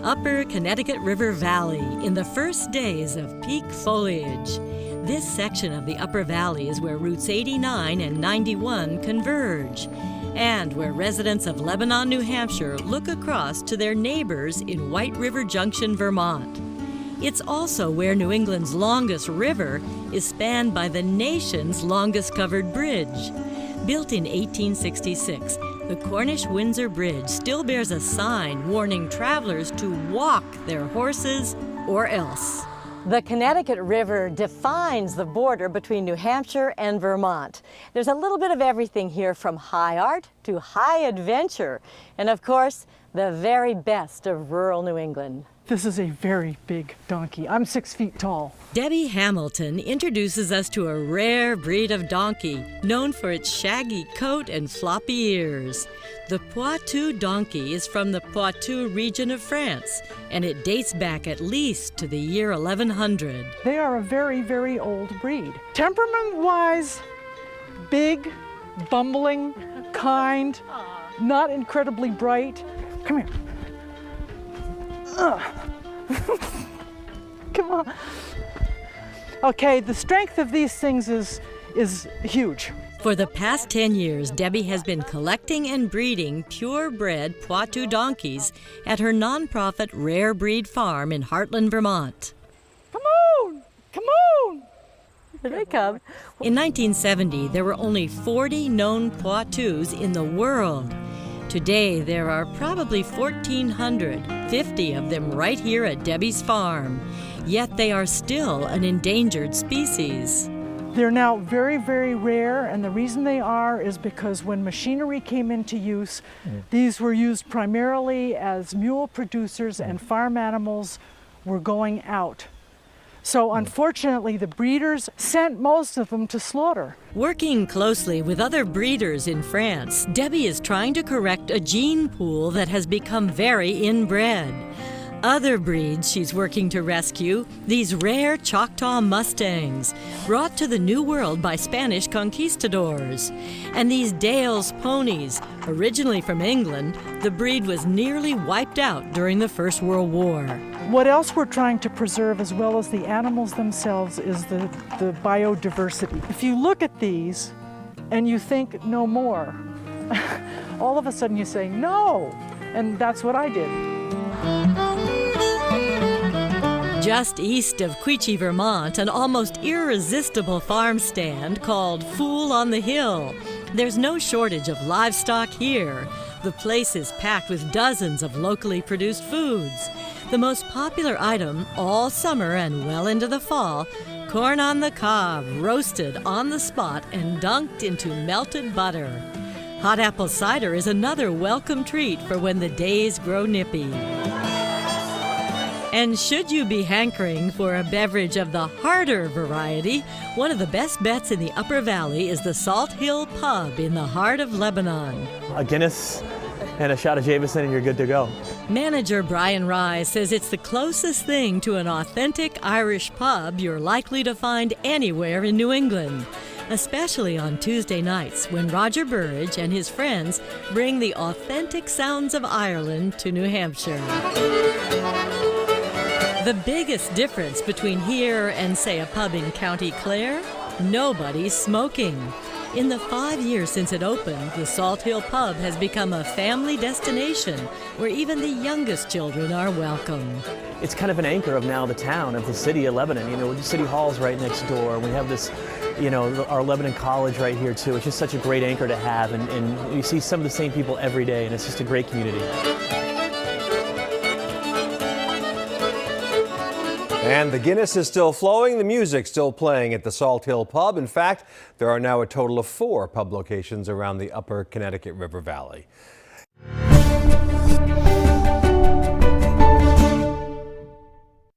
upper Connecticut River Valley in the first days of peak foliage. This section of the upper valley is where routes 89 and 91 converge, and where residents of Lebanon, New Hampshire look across to their neighbors in White River Junction, Vermont. It's also where New England's longest river is spanned by the nation's longest covered bridge. Built in 1866, the Cornish-Windsor Bridge still bears a sign warning travelers to walk their horses or else. The Connecticut River defines the border between New Hampshire and Vermont. There's a little bit of everything here, from high art to high adventure, and of course, the very best of rural New England. This is a very big donkey. I'm 6 feet tall. Debbie Hamilton introduces us to a rare breed of donkey known for its shaggy coat and floppy ears. The Poitou donkey is from the Poitou region of France, and it dates back at least to the year 1100. They are a very, very old breed. Temperament-wise, big, bumbling, kind, not incredibly bright. Come here. Come on. Okay, the strength of these things is huge. For the past 10 years, Debbie has been collecting and breeding purebred Poitou donkeys at her nonprofit Rare Breed Farm in Heartland, Vermont. Come on! Come on! Here they come. In 1970, there were only 40 known Poitous in the world. Today, there are probably 1,400, 50 of them right here at Debbie's farm. Yet they are still an endangered species. They're now very, very rare, and the reason they are is because when machinery came into use, these were used primarily as mule producers, and farm animals were going out. So unfortunately, the breeders sent most of them to slaughter. Working closely with other breeders in France, Debbie is trying to correct a gene pool that has become very inbred. Other breeds she's working to rescue, these rare Choctaw Mustangs, brought to the New World by Spanish conquistadors. And these Dales ponies, originally from England, the breed was nearly wiped out during the First World War. What else we're trying to preserve, as well as the animals themselves, is the biodiversity. If you look at these and you think no more, all of a sudden you say no, and that's what I did. Just east of Quechee, Vermont, an almost irresistible farm stand called Fool on the Hill. There's no shortage of livestock here. The place is packed with dozens of locally produced foods. The most popular item all summer and well into the fall, corn on the cob, roasted on the spot and dunked into melted butter. Hot apple cider is another welcome treat for when the days grow nippy. And should you be hankering for a beverage of the harder variety, one of the best bets in the Upper Valley is the Salt Hill Pub in the heart of Lebanon. A Guinness and a shot of Jameson and you're good to go. Manager Brian Rye says it's the closest thing to an authentic Irish pub you're likely to find anywhere in New England, especially on Tuesday nights when Roger Burridge and his friends bring the authentic sounds of Ireland to New Hampshire. The biggest difference between here and, say, a pub in County Clare? Nobody's smoking. In the 5 years since it opened, the Salt Hill Pub has become a family destination where even the youngest children are welcome. It's kind of an anchor of now the town, of the city of Lebanon. You know, the city hall's right next door. We have this, you know, our Lebanon College right here too. It's just such a great anchor to have, and you see some of the same people every day, and it's just a great community. And the Guinness is still flowing, the music still playing at the Salt Hill Pub. In fact, there are now a total of 4 pub locations around the upper Connecticut River Valley.